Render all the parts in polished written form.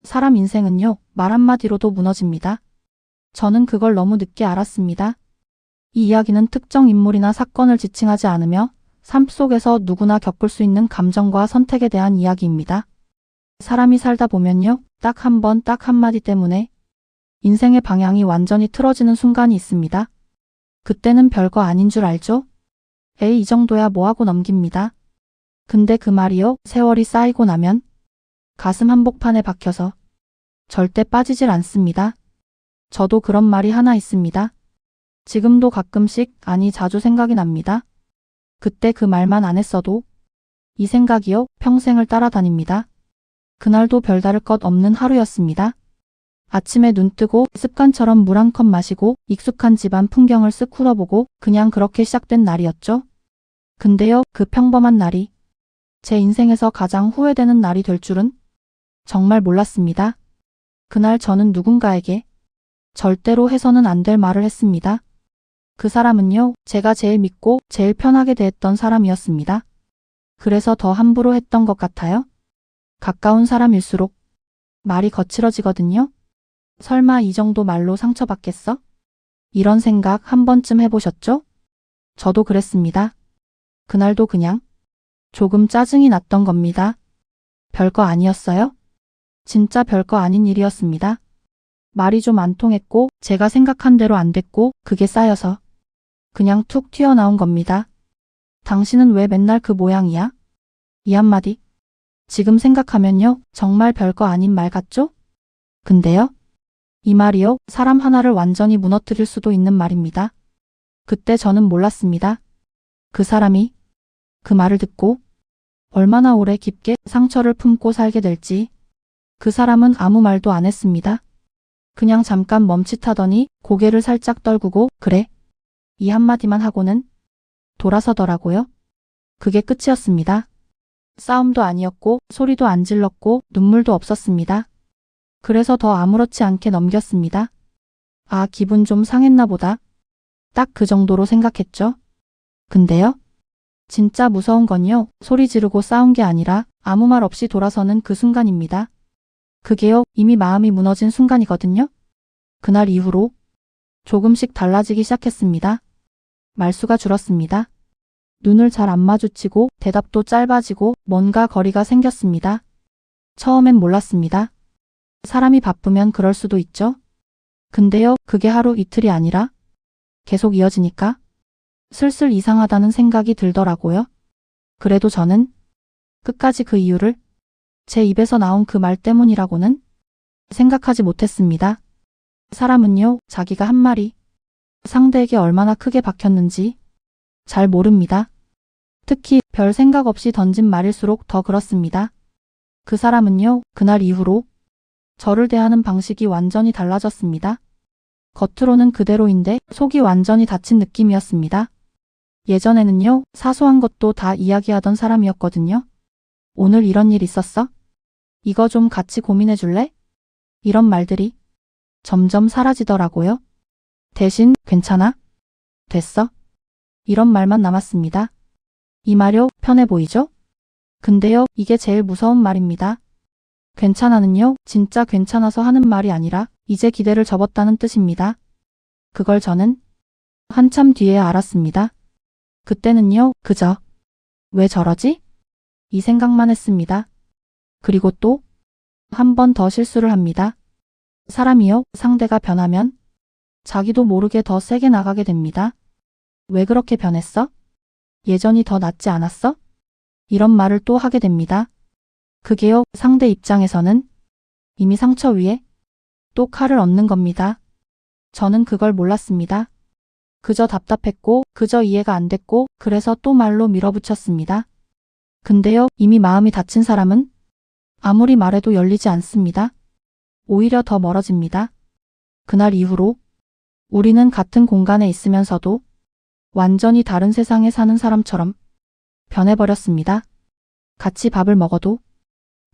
사람 인생은요, 말 한마디로도 무너집니다. 저는 그걸 너무 늦게 알았습니다. 이 이야기는 특정 인물이나 사건을 지칭하지 않으며 삶 속에서 누구나 겪을 수 있는 감정과 선택에 대한 이야기입니다. 사람이 살다 보면요, 딱 한 번, 딱 한마디 때문에 인생의 방향이 완전히 틀어지는 순간이 있습니다. 그때는 별거 아닌 줄 알죠? 에이, 이 정도야 뭐하고 넘깁니다. 근데 그 말이요, 세월이 쌓이고 나면 가슴 한복판에 박혀서 절대 빠지질 않습니다. 저도 그런 말이 하나 있습니다. 지금도 가끔씩, 아니 자주 생각이 납니다. 그때 그 말만 안 했어도 이 생각이요, 평생을 따라다닙니다. 그날도 별다를 것 없는 하루였습니다. 아침에 눈 뜨고 습관처럼 물 한 컵 마시고 익숙한 집안 풍경을 쓱 훑어보고 그냥 그렇게 시작된 날이었죠. 근데요, 그 평범한 날이 제 인생에서 가장 후회되는 날이 될 줄은 정말 몰랐습니다. 그날 저는 누군가에게 절대로 해서는 안 될 말을 했습니다. 그 사람은요, 제가 제일 믿고 제일 편하게 대했던 사람이었습니다. 그래서 더 함부로 했던 것 같아요. 가까운 사람일수록 말이 거칠어지거든요. 설마 이 정도 말로 상처받겠어? 이런 생각 한 번쯤 해보셨죠? 저도 그랬습니다. 그날도 그냥 조금 짜증이 났던 겁니다. 별거 아니었어요? 진짜 별거 아닌 일이었습니다. 말이 좀 안 통했고 제가 생각한 대로 안 됐고 그게 쌓여서 그냥 툭 튀어나온 겁니다. 당신은 왜 맨날 그 모양이야? 이 한마디. 지금 생각하면요, 정말 별거 아닌 말 같죠? 근데요, 이 말이요, 사람 하나를 완전히 무너뜨릴 수도 있는 말입니다. 그때 저는 몰랐습니다. 그 사람이 그 말을 듣고 얼마나 오래 깊게 상처를 품고 살게 될지. 그 사람은 아무 말도 안 했습니다. 그냥 잠깐 멈칫하더니 고개를 살짝 떨구고 그래, 이 한마디만 하고는 돌아서더라고요. 그게 끝이었습니다. 싸움도 아니었고 소리도 안 질렀고 눈물도 없었습니다. 그래서 더 아무렇지 않게 넘겼습니다. 아, 기분 좀 상했나 보다. 딱 그 정도로 생각했죠. 근데요, 진짜 무서운 건요, 소리 지르고 싸운 게 아니라 아무 말 없이 돌아서는 그 순간입니다. 그게요, 이미 마음이 무너진 순간이거든요. 그날 이후로 조금씩 달라지기 시작했습니다. 말수가 줄었습니다. 눈을 잘 안 마주치고 대답도 짧아지고 뭔가 거리가 생겼습니다. 처음엔 몰랐습니다. 사람이 바쁘면 그럴 수도 있죠. 근데요, 그게 하루 이틀이 아니라 계속 이어지니까 슬슬 이상하다는 생각이 들더라고요. 그래도 저는 끝까지 그 이유를 제 입에서 나온 그 말 때문이라고는 생각하지 못했습니다. 사람은요, 자기가 한 말이 상대에게 얼마나 크게 박혔는지 잘 모릅니다. 특히 별 생각 없이 던진 말일수록 더 그렇습니다. 그 사람은요, 그날 이후로 저를 대하는 방식이 완전히 달라졌습니다. 겉으로는 그대로인데 속이 완전히 닫힌 느낌이었습니다. 예전에는요, 사소한 것도 다 이야기하던 사람이었거든요. 오늘 이런 일 있었어? 이거 좀 같이 고민해 줄래? 이런 말들이 점점 사라지더라고요. 대신 괜찮아? 됐어? 이런 말만 남았습니다. 이 말요, 편해 보이죠? 근데요, 이게 제일 무서운 말입니다. 괜찮아는요, 진짜 괜찮아서 하는 말이 아니라 이제 기대를 접었다는 뜻입니다. 그걸 저는 한참 뒤에 알았습니다. 그때는요, 그저 왜 저러지? 이 생각만 했습니다. 그리고 또 한 번 더 실수를 합니다. 사람이요, 상대가 변하면 자기도 모르게 더 세게 나가게 됩니다. 왜 그렇게 변했어? 예전이 더 낫지 않았어? 이런 말을 또 하게 됩니다. 그게요, 상대 입장에서는 이미 상처 위에 또 칼을 얹는 겁니다. 저는 그걸 몰랐습니다. 그저 답답했고 그저 이해가 안 됐고 그래서 또 말로 밀어붙였습니다. 근데요, 이미 마음이 다친 사람은 아무리 말해도 열리지 않습니다. 오히려 더 멀어집니다. 그날 이후로 우리는 같은 공간에 있으면서도 완전히 다른 세상에 사는 사람처럼 변해버렸습니다. 같이 밥을 먹어도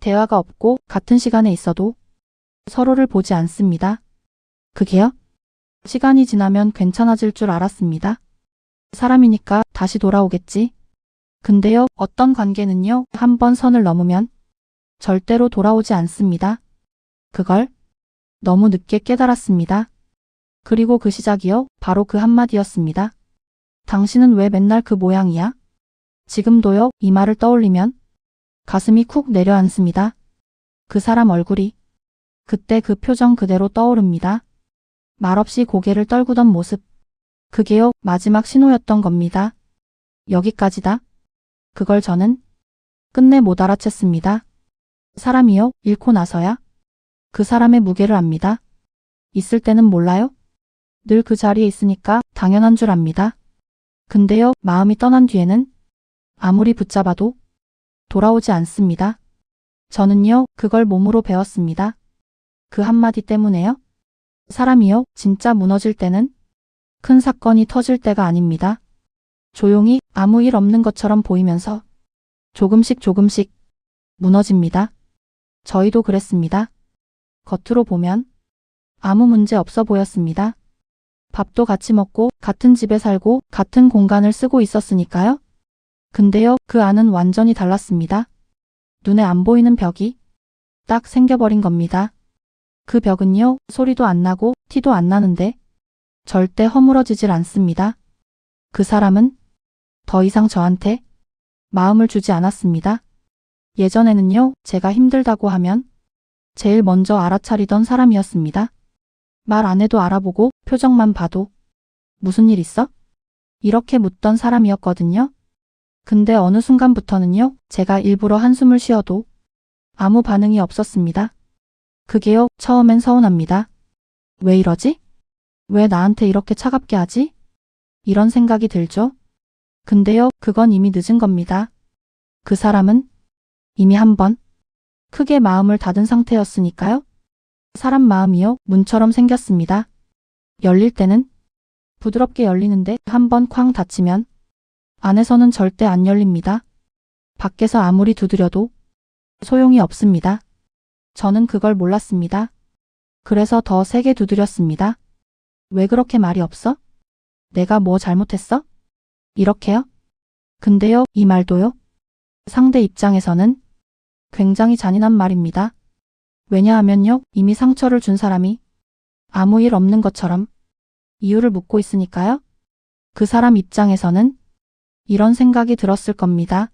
대화가 없고 같은 시간에 있어도 서로를 보지 않습니다. 그게요? 시간이 지나면 괜찮아질 줄 알았습니다. 사람이니까 다시 돌아오겠지. 근데요, 어떤 관계는요, 한 번 선을 넘으면 절대로 돌아오지 않습니다. 그걸 너무 늦게 깨달았습니다. 그리고 그 시작이요. 바로 그 한마디였습니다. 당신은 왜 맨날 그 모양이야? 지금도요. 이 말을 떠올리면 가슴이 쿡 내려앉습니다. 그 사람 얼굴이 그때 그 표정 그대로 떠오릅니다. 말없이 고개를 떨구던 모습. 그게요. 마지막 신호였던 겁니다. 여기까지다. 그걸 저는 끝내 못 알아챘습니다. 사람이요. 잃고 나서야 그 사람의 무게를 압니다. 있을 때는 몰라요? 늘 그 자리에 있으니까 당연한 줄 압니다. 근데요. 마음이 떠난 뒤에는 아무리 붙잡아도 돌아오지 않습니다. 저는요. 그걸 몸으로 배웠습니다. 그 한마디 때문에요. 사람이요. 진짜 무너질 때는 큰 사건이 터질 때가 아닙니다. 조용히 아무 일 없는 것처럼 보이면서 조금씩 무너집니다. 저희도 그랬습니다. 겉으로 보면 아무 문제 없어 보였습니다. 밥도 같이 먹고 같은 집에 살고 같은 공간을 쓰고 있었으니까요. 근데요. 그 안은 완전히 달랐습니다. 눈에 안 보이는 벽이 딱 생겨버린 겁니다. 그 벽은요. 소리도 안 나고 티도 안 나는데 절대 허물어지질 않습니다. 그 사람은 더 이상 저한테 마음을 주지 않았습니다. 예전에는요. 제가 힘들다고 하면 제일 먼저 알아차리던 사람이었습니다. 말 안 해도 알아보고 표정만 봐도 무슨 일 있어? 이렇게 묻던 사람이었거든요. 근데 어느 순간부터는요. 제가 일부러 한숨을 쉬어도 아무 반응이 없었습니다. 그게요. 처음엔 서운합니다. 왜 이러지? 왜 나한테 이렇게 차갑게 하지? 이런 생각이 들죠. 근데요. 그건 이미 늦은 겁니다. 그 사람은 이미 한 번 크게 마음을 닫은 상태였으니까요. 사람 마음이요. 문처럼 생겼습니다. 열릴 때는 부드럽게 열리는데 한 번 쾅 닫히면 안에서는 절대 안 열립니다. 밖에서 아무리 두드려도 소용이 없습니다. 저는 그걸 몰랐습니다. 그래서 더 세게 두드렸습니다. 왜 그렇게 말이 없어? 내가 뭐 잘못했어? 이렇게요? 근데요. 이 말도요. 상대 입장에서는 굉장히 잔인한 말입니다. 왜냐하면요. 이미 상처를 준 사람이 아무 일 없는 것처럼 이유를 묻고 있으니까요. 그 사람 입장에서는 이런 생각이 들었을 겁니다.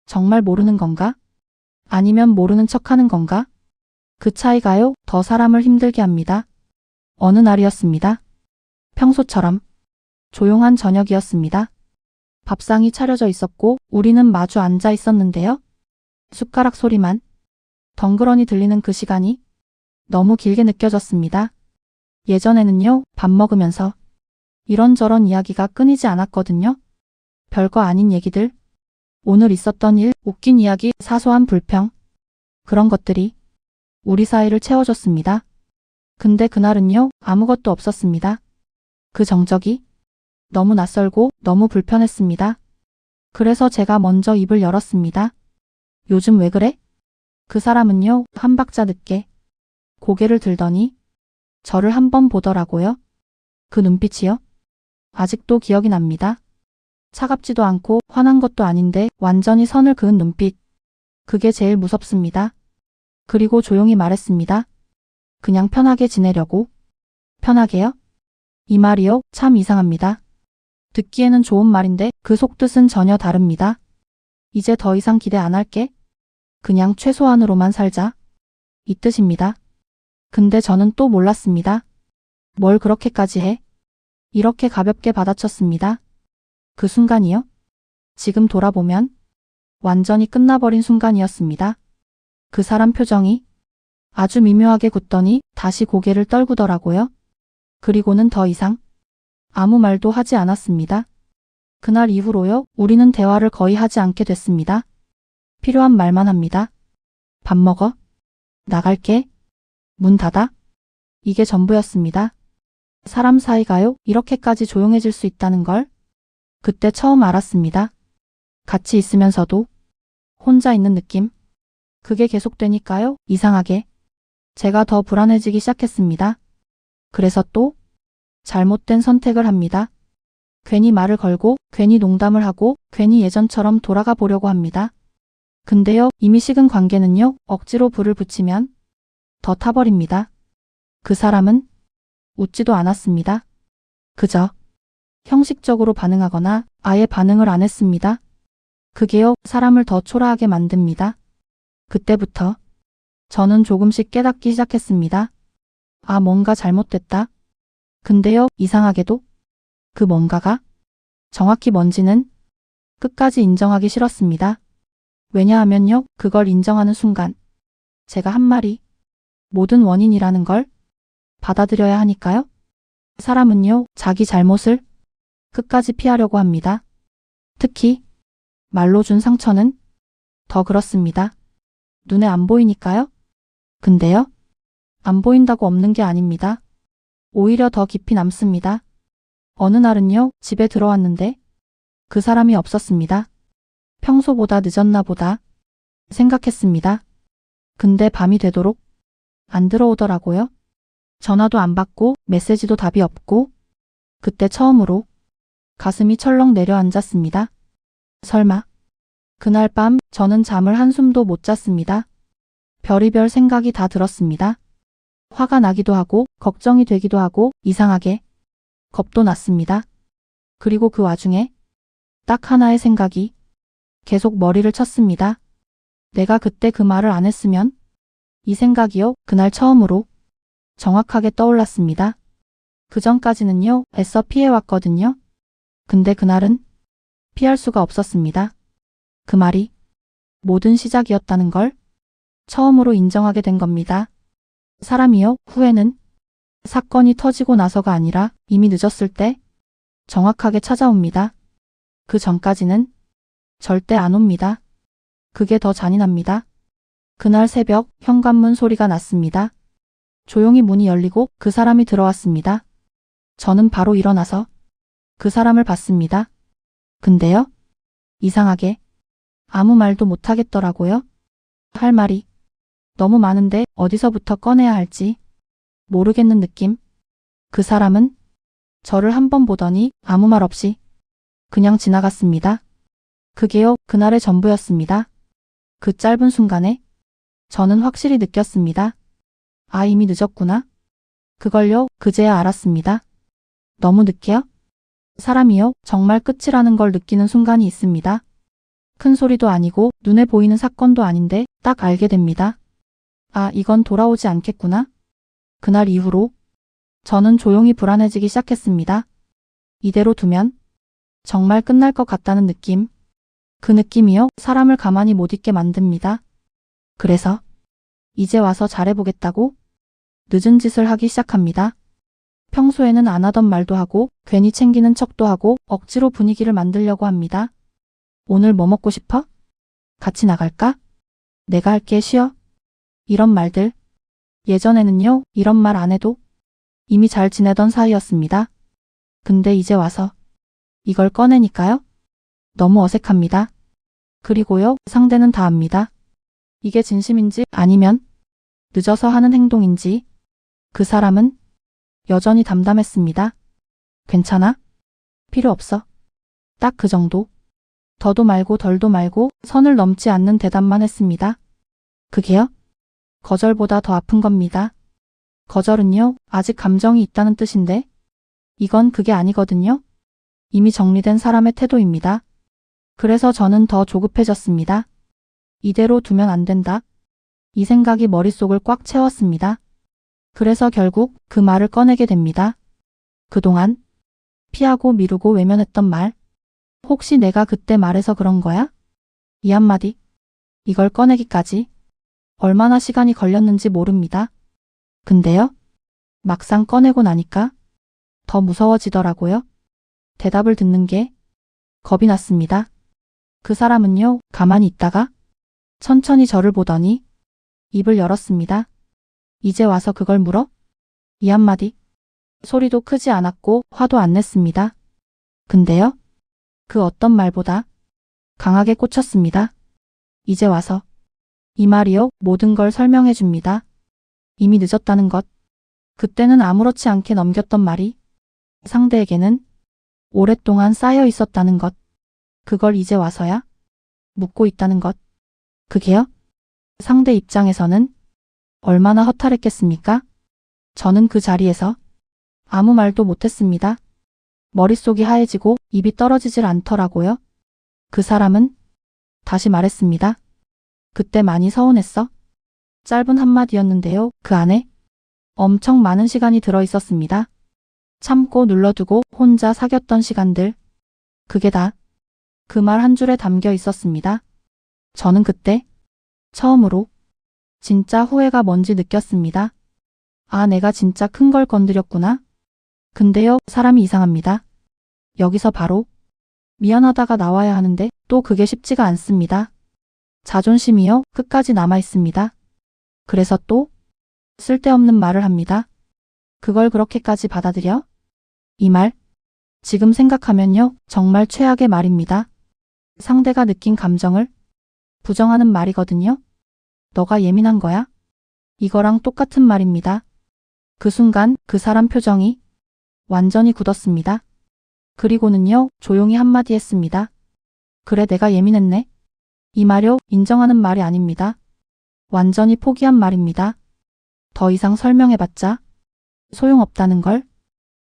정말 모르는 건가? 아니면 모르는 척하는 건가? 그 차이가요. 더 사람을 힘들게 합니다. 어느 날이었습니다. 평소처럼 조용한 저녁이었습니다. 밥상이 차려져 있었고 우리는 마주 앉아 있었는데요. 숟가락 소리만 덩그러니 들리는 그 시간이 너무 길게 느껴졌습니다. 예전에는요. 밥 먹으면서 이런저런 이야기가 끊이지 않았거든요. 별거 아닌 얘기들, 오늘 있었던 일, 웃긴 이야기, 사소한 불평, 그런 것들이 우리 사이를 채워줬습니다. 근데 그날은요. 아무것도 없었습니다. 그 정적이 너무 낯설고 너무 불편했습니다. 그래서 제가 먼저 입을 열었습니다. 요즘 왜 그래? 그 사람은요. 한 박자 늦게 고개를 들더니 저를 한번 보더라고요. 그 눈빛이요. 아직도 기억이 납니다. 차갑지도 않고 화난 것도 아닌데 완전히 선을 그은 눈빛. 그게 제일 무섭습니다. 그리고 조용히 말했습니다. 그냥 편하게 지내려고. 편하게요? 이 말이요. 참 이상합니다. 듣기에는 좋은 말인데 그 속뜻은 전혀 다릅니다. 이제 더 이상 기대 안 할게. 그냥 최소한으로만 살자. 이 뜻입니다. 근데 저는 또 몰랐습니다. 뭘 그렇게까지 해? 이렇게 가볍게 받아쳤습니다. 그 순간이요? 지금 돌아보면 완전히 끝나버린 순간이었습니다. 그 사람 표정이 아주 미묘하게 굳더니 다시 고개를 떨구더라고요. 그리고는 더 이상 아무 말도 하지 않았습니다. 그날 이후로요. 우리는 대화를 거의 하지 않게 됐습니다. 필요한 말만 합니다. 밥 먹어? 나갈게. 문 닫아? 이게 전부였습니다. 사람 사이가요. 이렇게까지 조용해질 수 있다는 걸 그때 처음 알았습니다. 같이 있으면서도 혼자 있는 느낌. 그게 계속되니까요. 이상하게 제가 더 불안해지기 시작했습니다. 그래서 또 잘못된 선택을 합니다. 괜히 말을 걸고 괜히 농담을 하고 괜히 예전처럼 돌아가 보려고 합니다. 근데요. 이미 식은 관계는요. 억지로 불을 붙이면 더 타버립니다. 그 사람은 웃지도 않았습니다. 그저 형식적으로 반응하거나 아예 반응을 안 했습니다. 그게요, 사람을 더 초라하게 만듭니다. 그때부터 저는 조금씩 깨닫기 시작했습니다. 아, 뭔가 잘못됐다. 근데요, 이상하게도 그 뭔가가 정확히 뭔지는 끝까지 인정하기 싫었습니다. 왜냐하면요, 그걸 인정하는 순간 제가 한 말이 모든 원인이라는 걸 받아들여야 하니까요. 사람은요, 자기 잘못을 끝까지 피하려고 합니다. 특히 말로 준 상처는 더 그렇습니다. 눈에 안 보이니까요. 근데요, 안 보인다고 없는 게 아닙니다. 오히려 더 깊이 남습니다. 어느 날은요, 집에 들어왔는데 그 사람이 없었습니다. 평소보다 늦었나 보다 생각했습니다. 근데 밤이 되도록 안 들어오더라고요. 전화도 안 받고 메시지도 답이 없고 그때 처음으로 가슴이 철렁 내려앉았습니다. 설마 그날 밤 저는 잠을 한숨도 못 잤습니다. 별의별 생각이 다 들었습니다. 화가 나기도 하고 걱정이 되기도 하고 이상하게 겁도 났습니다. 그리고 그 와중에 딱 하나의 생각이 계속 머리를 쳤습니다. 내가 그때 그 말을 안 했으면 이 생각이요, 그날 처음으로 정확하게 떠올랐습니다. 그 전까지는요, 애써 피해왔거든요. 근데 그날은 피할 수가 없었습니다. 그 말이 모든 시작이었다는 걸 처음으로 인정하게 된 겁니다. 사람이요, 후회는 사건이 터지고 나서가 아니라 이미 늦었을 때 정확하게 찾아옵니다. 그 전까지는 절대 안 옵니다. 그게 더 잔인합니다. 그날 새벽 현관문 소리가 났습니다. 조용히 문이 열리고 그 사람이 들어왔습니다. 저는 바로 일어나서 그 사람을 봤습니다. 근데요, 이상하게 아무 말도 못 하겠더라고요. 할 말이 너무 많은데 어디서부터 꺼내야 할지 모르겠는 느낌. 그 사람은 저를 한 번 보더니 아무 말 없이 그냥 지나갔습니다. 그게요, 그날의 전부였습니다. 그 짧은 순간에 저는 확실히 느꼈습니다. 아, 이미 늦었구나. 그걸요, 그제야 알았습니다. 너무 늦게요? 사람이요, 정말 끝이라는 걸 느끼는 순간이 있습니다. 큰 소리도 아니고 눈에 보이는 사건도 아닌데 딱 알게 됩니다. 아, 이건 돌아오지 않겠구나. 그날 이후로 저는 조용히 불안해지기 시작했습니다. 이대로 두면 정말 끝날 것 같다는 느낌. 그 느낌이요, 사람을 가만히 못 있게 만듭니다. 그래서 이제 와서 잘해보겠다고 늦은 짓을 하기 시작합니다. 평소에는 안 하던 말도 하고 괜히 챙기는 척도 하고 억지로 분위기를 만들려고 합니다. 오늘 뭐 먹고 싶어? 같이 나갈까? 내가 할게, 쉬어. 이런 말들. 예전에는요, 이런 말 안 해도 이미 잘 지내던 사이였습니다. 근데 이제 와서 이걸 꺼내니까요. 너무 어색합니다. 그리고요, 상대는 다 압니다. 이게 진심인지 아니면 늦어서 하는 행동인지. 그 사람은 여전히 담담했습니다. 괜찮아? 필요 없어. 딱 그 정도. 더도 말고 덜도 말고 선을 넘지 않는 대답만 했습니다. 그게요? 거절보다 더 아픈 겁니다. 거절은요, 아직 감정이 있다는 뜻인데 이건 그게 아니거든요. 이미 정리된 사람의 태도입니다. 그래서 저는 더 조급해졌습니다. 이대로 두면 안 된다. 이 생각이 머릿속을 꽉 채웠습니다. 그래서 결국 그 말을 꺼내게 됩니다. 그동안 피하고 미루고 외면했던 말. 혹시 내가 그때 말해서 그런 거야? 이 한마디. 이걸 꺼내기까지 얼마나 시간이 걸렸는지 모릅니다. 근데요, 막상 꺼내고 나니까 더 무서워지더라고요. 대답을 듣는 게 겁이 났습니다. 그 사람은요, 가만히 있다가 천천히 저를 보더니 입을 열었습니다. 이제 와서 그걸 물어? 이 한마디. 소리도 크지 않았고 화도 안 냈습니다. 근데요, 그 어떤 말보다 강하게 꽂혔습니다. 이제 와서. 이 말이요, 모든 걸 설명해 줍니다. 이미 늦었다는 것. 그때는 아무렇지 않게 넘겼던 말이 상대에게는 오랫동안 쌓여 있었다는 것. 그걸 이제 와서야 묻고 있다는 것. 그게요, 상대 입장에서는 얼마나 허탈했겠습니까? 저는 그 자리에서 아무 말도 못했습니다. 머릿속이 하얘지고 입이 떨어지질 않더라고요. 그 사람은 다시 말했습니다. 그때 많이 서운했어? 짧은 한마디였는데요. 그 안에 엄청 많은 시간이 들어 있었습니다. 참고 눌러두고 혼자 사귀었던 시간들. 그게 다 그 말 한 줄에 담겨 있었습니다. 저는 그때 처음으로 진짜 후회가 뭔지 느꼈습니다. 아, 내가 진짜 큰 걸 건드렸구나. 근데요, 사람이 이상합니다. 여기서 바로 미안하다가 나와야 하는데 또 그게 쉽지가 않습니다. 자존심이요, 끝까지 남아 있습니다. 그래서 또 쓸데없는 말을 합니다. 그걸 그렇게까지 받아들여? 이 말, 지금 생각하면요, 정말 최악의 말입니다. 상대가 느낀 감정을 부정하는 말이거든요. 너가 예민한 거야? 이거랑 똑같은 말입니다. 그 순간 그 사람 표정이 완전히 굳었습니다. 그리고는요, 조용히 한마디 했습니다. 그래, 내가 예민했네. 이 말요, 인정하는 말이 아닙니다. 완전히 포기한 말입니다. 더 이상 설명해봤자 소용없다는 걸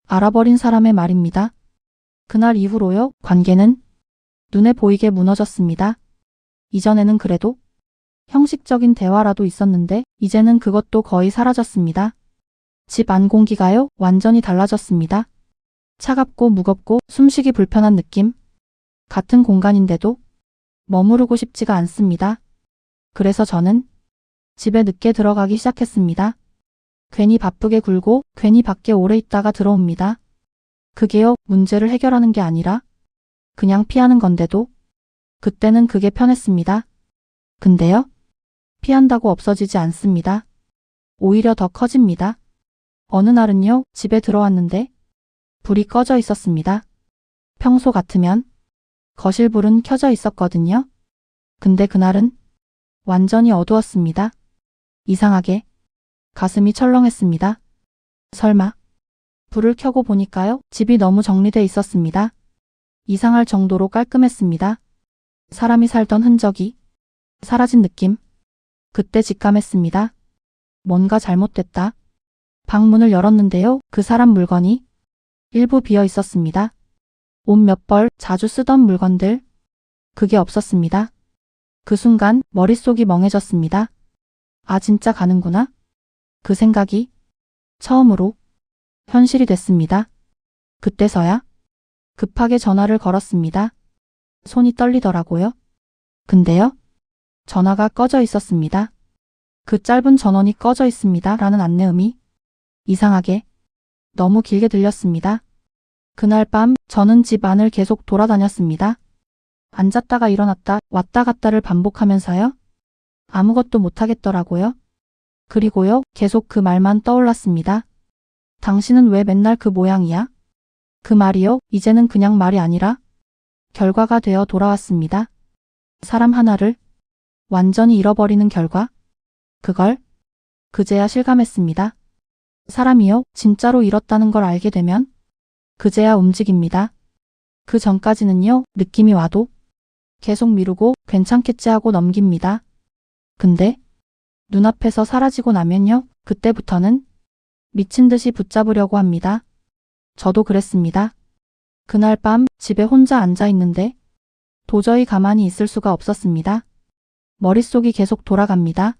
알아버린 사람의 말입니다. 그날 이후로요, 관계는 눈에 보이게 무너졌습니다. 이전에는 그래도 형식적인 대화라도 있었는데 이제는 그것도 거의 사라졌습니다. 집 안 공기가요, 완전히 달라졌습니다. 차갑고 무겁고 숨쉬기 불편한 느낌. 같은 공간인데도 머무르고 싶지가 않습니다. 그래서 저는 집에 늦게 들어가기 시작했습니다. 괜히 바쁘게 굴고 괜히 밖에 오래 있다가 들어옵니다. 그게요, 문제를 해결하는 게 아니라 그냥 피하는 건데도 그때는 그게 편했습니다. 근데요, 피한다고 없어지지 않습니다. 오히려 더 커집니다. 어느 날은요, 집에 들어왔는데 불이 꺼져 있었습니다. 평소 같으면 거실 불은 켜져 있었거든요. 근데 그날은 완전히 어두웠습니다. 이상하게 가슴이 철렁했습니다. 설마 불을 켜고 보니까요, 집이 너무 정리돼 있었습니다. 이상할 정도로 깔끔했습니다. 사람이 살던 흔적이 사라진 느낌. 그때 직감했습니다. 뭔가 잘못됐다. 방문을 열었는데요, 그 사람 물건이 일부 비어 있었습니다. 옷 몇 벌, 자주 쓰던 물건들. 그게 없었습니다. 그 순간 머릿속이 멍해졌습니다. 아, 진짜 가는구나. 그 생각이 처음으로 현실이 됐습니다. 그때서야 급하게 전화를 걸었습니다. 손이 떨리더라고요. 근데요, 전화가 꺼져 있었습니다. 그 짧은 전원이 꺼져 있습니다. 라는 안내음이 이상하게 너무 길게 들렸습니다. 그날 밤 저는 집 안을 계속 돌아다녔습니다. 앉았다가 일어났다 왔다 갔다를 반복하면서요. 아무것도 못하겠더라고요. 그리고요, 계속 그 말만 떠올랐습니다. 당신은 왜 맨날 그 모양이야? 그 말이요, 이제는 그냥 말이 아니라 결과가 되어 돌아왔습니다. 사람 하나를 완전히 잃어버리는 결과. 그걸 그제야 실감했습니다. 사람이요, 진짜로 잃었다는 걸 알게 되면 그제야 움직입니다. 그 전까지는요, 느낌이 와도 계속 미루고 괜찮겠지 하고 넘깁니다. 근데 눈앞에서 사라지고 나면요, 그때부터는 미친 듯이 붙잡으려고 합니다. 저도 그랬습니다. 그날 밤 집에 혼자 앉아 있는데 도저히 가만히 있을 수가 없었습니다. 머릿속이 계속 돌아갑니다.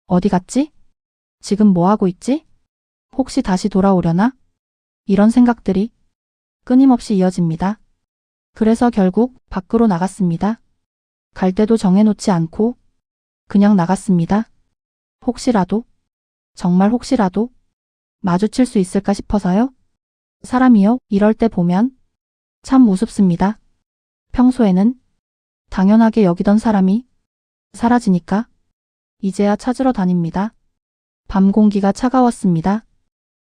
어디 갔지? 지금 뭐 하고 있지? 혹시 다시 돌아오려나? 이런 생각들이 끊임없이 이어집니다. 그래서 결국 밖으로 나갔습니다. 갈 때도 정해놓지 않고 그냥 나갔습니다. 혹시라도, 정말 혹시라도 마주칠 수 있을까 싶어서요. 사람이요, 이럴 때 보면 참 우습습니다. 평소에는 당연하게 여기던 사람이 사라지니까 이제야 찾으러 다닙니다. 밤 공기가 차가웠습니다.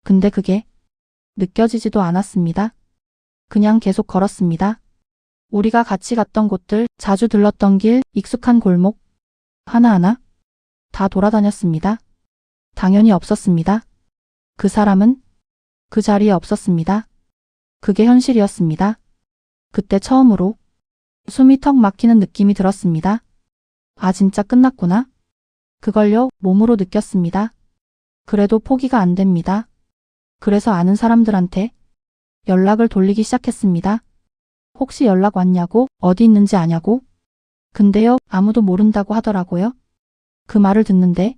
근데 그게 느껴지지도 않았습니다. 그냥 계속 걸었습니다. 우리가 같이 갔던 곳들, 자주 들렀던 길, 익숙한 골목, 하나하나 다 돌아다녔습니다. 당연히 없었습니다. 그 사람은 그 자리에 없었습니다. 그게 현실이었습니다. 그때 처음으로 숨이 턱 막히는 느낌이 들었습니다. 아, 진짜 끝났구나. 그걸요, 몸으로 느꼈습니다. 그래도 포기가 안 됩니다. 그래서 아는 사람들한테 연락을 돌리기 시작했습니다. 혹시 연락 왔냐고, 어디 있는지 아냐고. 근데요, 아무도 모른다고 하더라고요. 그 말을 듣는데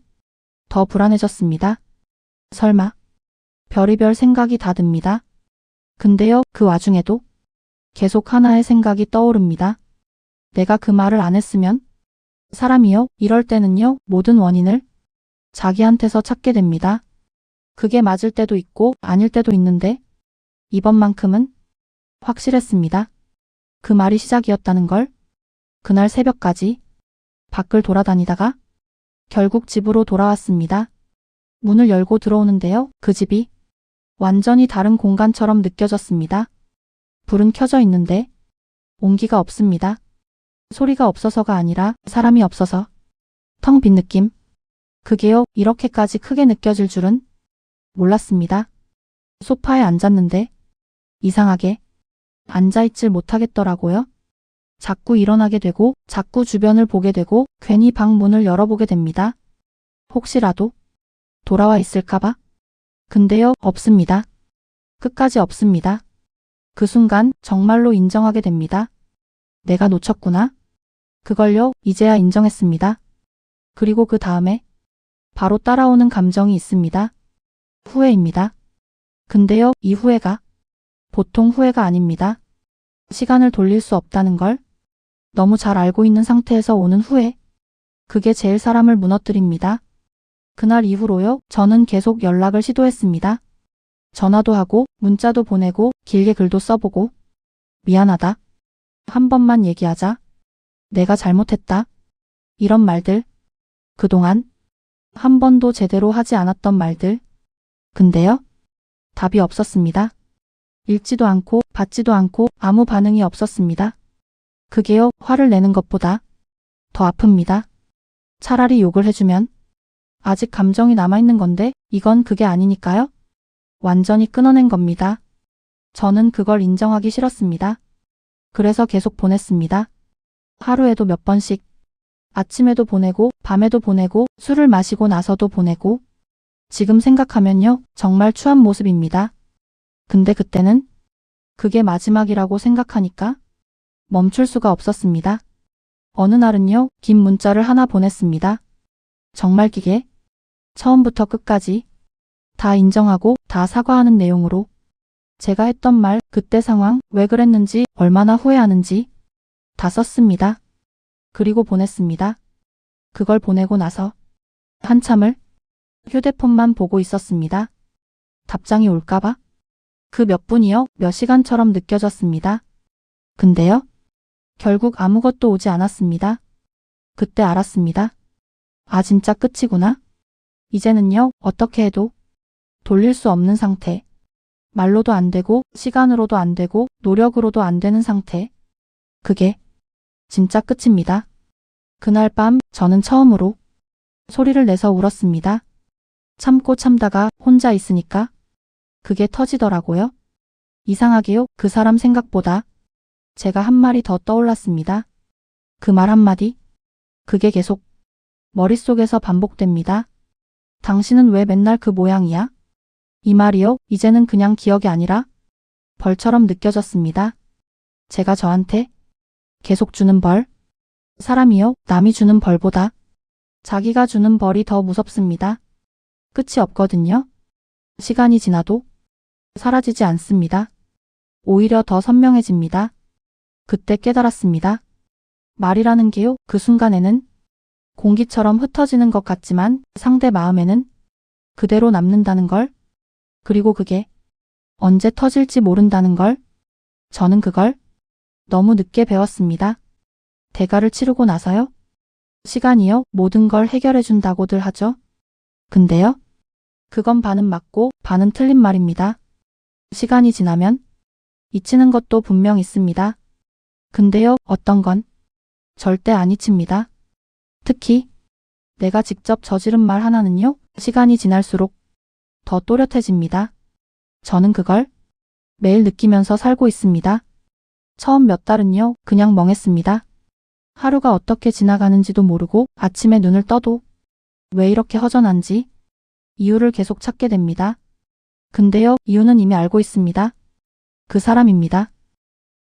더 불안해졌습니다. 설마 별의별 생각이 다 듭니다. 근데요, 그 와중에도 계속 하나의 생각이 떠오릅니다. 내가 그 말을 안 했으면 사람이요, 이럴 때는요, 모든 원인을 자기한테서 찾게 됩니다. 그게 맞을 때도 있고 아닐 때도 있는데 이번만큼은 확실했습니다. 그 말이 시작이었다는 걸. 그날 새벽까지 밖을 돌아다니다가 결국 집으로 돌아왔습니다. 문을 열고 들어오는데요, 그 집이 완전히 다른 공간처럼 느껴졌습니다. 불은 켜져 있는데 온기가 없습니다. 소리가 없어서가 아니라 사람이 없어서 텅 빈 느낌. 그게요, 이렇게까지 크게 느껴질 줄은 몰랐습니다. 소파에 앉았는데 이상하게 앉아있질 못하겠더라고요. 자꾸 일어나게 되고 자꾸 주변을 보게 되고 괜히 방 문을 열어보게 됩니다. 혹시라도 돌아와 있을까봐. 근데요, 없습니다. 끝까지 없습니다. 그 순간 정말로 인정하게 됩니다. 내가 놓쳤구나. 그걸요, 이제야 인정했습니다. 그리고 그 다음에 바로 따라오는 감정이 있습니다. 후회입니다. 근데요, 이 후회가 보통 후회가 아닙니다. 시간을 돌릴 수 없다는 걸 너무 잘 알고 있는 상태에서 오는 후회. 그게 제일 사람을 무너뜨립니다. 그날 이후로요, 저는 계속 연락을 시도했습니다. 전화도 하고 문자도 보내고 길게 글도 써보고 미안하다. 한 번만 얘기하자. 내가 잘못했다. 이런 말들. 그동안 한 번도 제대로 하지 않았던 말들. 근데요, 답이 없었습니다. 읽지도 않고 받지도 않고 아무 반응이 없었습니다. 그게요, 화를 내는 것보다 더 아픕니다. 차라리 욕을 해주면 아직 감정이 남아있는 건데 이건 그게 아니니까요. 완전히 끊어낸 겁니다. 저는 그걸 인정하기 싫었습니다. 그래서 계속 보냈습니다. 하루에도 몇 번씩. 아침에도 보내고 밤에도 보내고 술을 마시고 나서도 보내고. 지금 생각하면요, 정말 추한 모습입니다. 근데 그때는 그게 마지막이라고 생각하니까 멈출 수가 없었습니다. 어느 날은요, 긴 문자를 하나 보냈습니다. 정말 기게 처음부터 끝까지 다 인정하고 다 사과하는 내용으로 제가 했던 말, 그때 상황, 왜 그랬는지, 얼마나 후회하는지 다 썼습니다. 그리고 보냈습니다. 그걸 보내고 나서 한참을 휴대폰만 보고 있었습니다. 답장이 올까봐. 그 몇 분이요, 몇 시간처럼 느껴졌습니다. 근데요, 결국 아무것도 오지 않았습니다. 그때 알았습니다. 아, 진짜 끝이구나. 이제는요, 어떻게 해도 돌릴 수 없는 상태. 말로도 안 되고, 시간으로도 안 되고, 노력으로도 안 되는 상태. 그게 진짜 끝입니다. 그날 밤 저는 처음으로 소리를 내서 울었습니다. 참고 참다가 혼자 있으니까 그게 터지더라고요. 이상하게요, 그 사람 생각보다 제가 한 말이 더 떠올랐습니다. 그 말 한마디. 그게 계속 머릿속에서 반복됩니다. 당신은 왜 맨날 그 모양이야? 이 말이요, 이제는 그냥 기억이 아니라 벌처럼 느껴졌습니다. 제가 저한테 계속 주는 벌. 사람이요, 남이 주는 벌보다 자기가 주는 벌이 더 무섭습니다. 끝이 없거든요. 시간이 지나도 사라지지 않습니다. 오히려 더 선명해집니다. 그때 깨달았습니다. 말이라는 게요, 그 순간에는 공기처럼 흩어지는 것 같지만 상대 마음에는 그대로 남는다는 걸. 그리고 그게 언제 터질지 모른다는 걸. 저는 그걸 너무 늦게 배웠습니다. 대가를 치르고 나서요. 시간이요, 모든 걸 해결해 준다고들 하죠. 근데요, 그건 반은 맞고 반은 틀린 말입니다. 시간이 지나면 잊히는 것도 분명 있습니다. 근데요, 어떤 건 절대 안 잊힙니다. 특히 내가 직접 저지른 말 하나는요, 시간이 지날수록 더 또렷해집니다. 저는 그걸 매일 느끼면서 살고 있습니다. 처음 몇 달은요, 그냥 멍했습니다. 하루가 어떻게 지나가는지도 모르고 아침에 눈을 떠도 왜 이렇게 허전한지 이유를 계속 찾게 됩니다. 근데요, 이유는 이미 알고 있습니다. 그 사람입니다.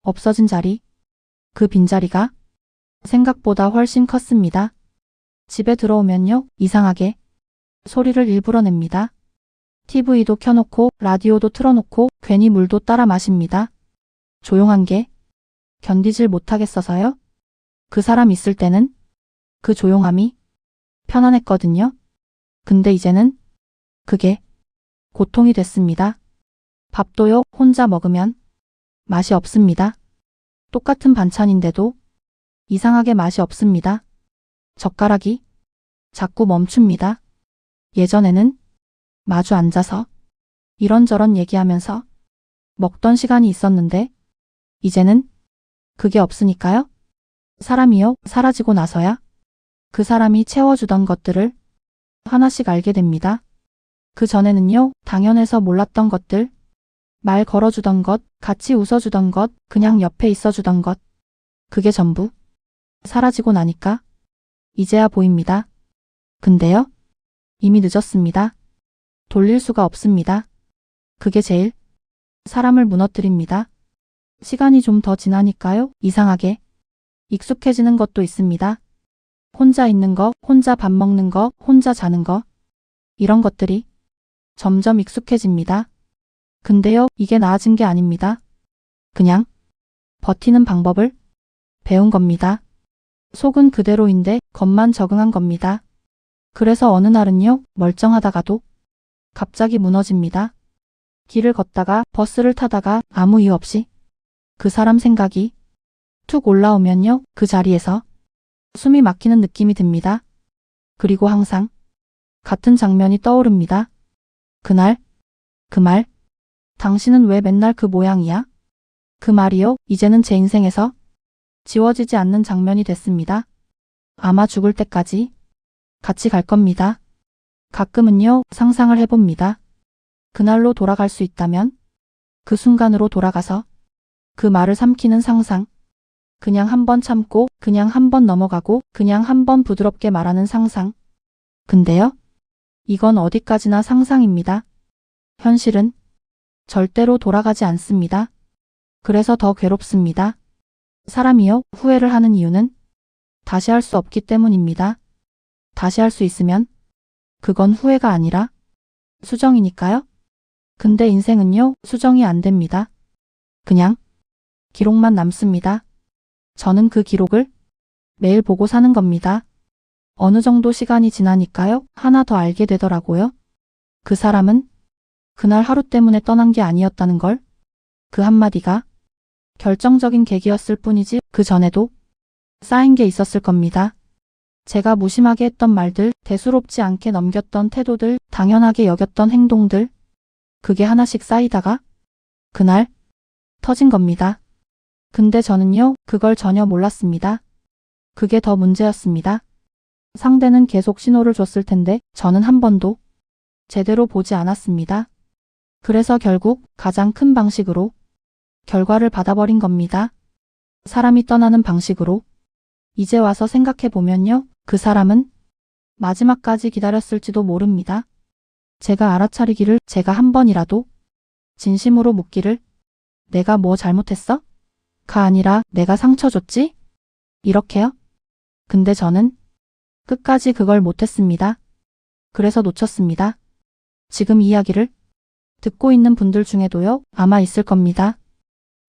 없어진 자리, 그 빈자리가 생각보다 훨씬 컸습니다. 집에 들어오면요, 이상하게 소리를 일부러 냅니다. TV도 켜놓고 라디오도 틀어놓고 괜히 물도 따라 마십니다. 조용한 게 견디질 못하겠어서요. 그 사람 있을 때는 그 조용함이 편안했거든요. 근데 이제는 그게 고통이 됐습니다. 밥도요, 혼자 먹으면 맛이 없습니다. 똑같은 반찬인데도 이상하게 맛이 없습니다. 젓가락이 자꾸 멈춥니다. 예전에는 마주 앉아서 이런저런 얘기하면서 먹던 시간이 있었는데 이제는 그게 없으니까요. 사람이요, 사라지고 나서야 그 사람이 채워주던 것들을 하나씩 알게 됩니다. 그 전에는요, 당연해서 몰랐던 것들, 말 걸어주던 것, 같이 웃어주던 것, 그냥 옆에 있어주던 것, 그게 전부 사라지고 나니까 이제야 보입니다. 근데요, 이미 늦었습니다. 돌릴 수가 없습니다. 그게 제일 사람을 무너뜨립니다. 시간이 좀 더 지나니까요, 이상하게 익숙해지는 것도 있습니다. 혼자 있는 거, 혼자 밥 먹는 거, 혼자 자는 거, 이런 것들이 점점 익숙해집니다. 근데요, 이게 나아진 게 아닙니다. 그냥 버티는 방법을 배운 겁니다. 속은 그대로인데 겉만 적응한 겁니다. 그래서 어느 날은요, 멀쩡하다가도 갑자기 무너집니다. 길을 걷다가 버스를 타다가 아무 이유 없이 그 사람 생각이 툭 올라오면요, 그 자리에서 숨이 막히는 느낌이 듭니다. 그리고 항상 같은 장면이 떠오릅니다. 그날, 그 말, 당신은 왜 맨날 그 모양이야? 그 말이요, 이제는 제 인생에서 지워지지 않는 장면이 됐습니다. 아마 죽을 때까지 같이 갈 겁니다. 가끔은요, 상상을 해봅니다. 그날로 돌아갈 수 있다면 그 순간으로 돌아가서 그 말을 삼키는 상상. 그냥 한 번 참고 그냥 한 번 넘어가고 그냥 한 번 부드럽게 말하는 상상. 근데요, 이건 어디까지나 상상입니다. 현실은 절대로 돌아가지 않습니다. 그래서 더 괴롭습니다. 사람이요, 후회를 하는 이유는 다시 할 수 없기 때문입니다. 다시 할 수 있으면 그건 후회가 아니라 수정이니까요. 근데 인생은요, 수정이 안 됩니다. 그냥 기록만 남습니다. 저는 그 기록을 매일 보고 사는 겁니다. 어느 정도 시간이 지나니까요, 하나 더 알게 되더라고요. 그 사람은 그날 하루 때문에 떠난 게 아니었다는 걸. 그 한마디가 결정적인 계기였을 뿐이지 그 전에도 쌓인 게 있었을 겁니다. 제가 무심하게 했던 말들, 대수롭지 않게 넘겼던 태도들, 당연하게 여겼던 행동들, 그게 하나씩 쌓이다가 그날 터진 겁니다. 근데 저는요, 그걸 전혀 몰랐습니다. 그게 더 문제였습니다. 상대는 계속 신호를 줬을 텐데 저는 한 번도 제대로 보지 않았습니다. 그래서 결국 가장 큰 방식으로 결과를 받아버린 겁니다. 사람이 떠나는 방식으로. 이제 와서 생각해 보면요, 그 사람은 마지막까지 기다렸을지도 모릅니다. 제가 알아차리기를, 제가 한 번이라도 진심으로 묻기를, 내가 뭐 잘못했어? 가 아니라 내가 상처 줬지? 이렇게요? 근데 저는 끝까지 그걸 못했습니다. 그래서 놓쳤습니다. 지금 이야기를 듣고 있는 분들 중에도요, 아마 있을 겁니다.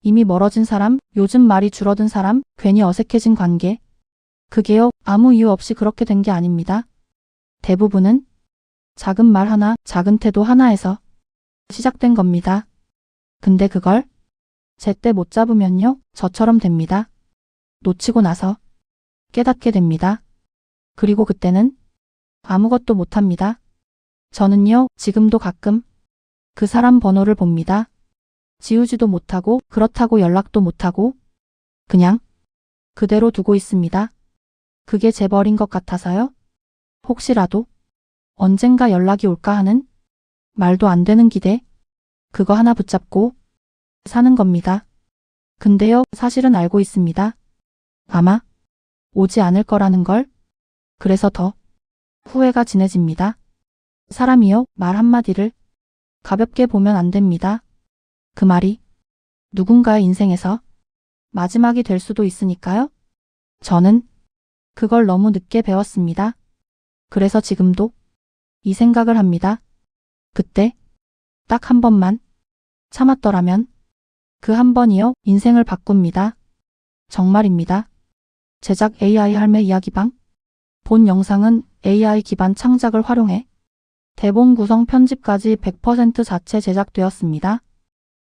이미 멀어진 사람, 요즘 말이 줄어든 사람, 괜히 어색해진 관계. 그게요, 아무 이유 없이 그렇게 된 게 아닙니다. 대부분은 작은 말 하나, 작은 태도 하나에서 시작된 겁니다. 근데 그걸 제때 못 잡으면요, 저처럼 됩니다. 놓치고 나서 깨닫게 됩니다. 그리고 그때는 아무것도 못합니다. 저는요, 지금도 가끔 그 사람 번호를 봅니다. 지우지도 못하고 그렇다고 연락도 못하고 그냥 그대로 두고 있습니다. 그게 제 벌인 것 같아서요. 혹시라도 언젠가 연락이 올까 하는 말도 안 되는 기대, 그거 하나 붙잡고 사는 겁니다. 근데요, 사실은 알고 있습니다. 아마 오지 않을 거라는 걸. 그래서 더 후회가 진해집니다. 사람이요, 말 한마디를 가볍게 보면 안 됩니다. 그 말이 누군가의 인생에서 마지막이 될 수도 있으니까요. 저는 그걸 너무 늦게 배웠습니다. 그래서 지금도 이 생각을 합니다. 그때 딱 한 번만 참았더라면 그 한 번이요, 인생을 바꿉니다. 정말입니다. 제작 AI 할매 이야기방. 본 영상은 AI 기반 창작을 활용해 대본 구성 편집까지 100% 자체 제작되었습니다.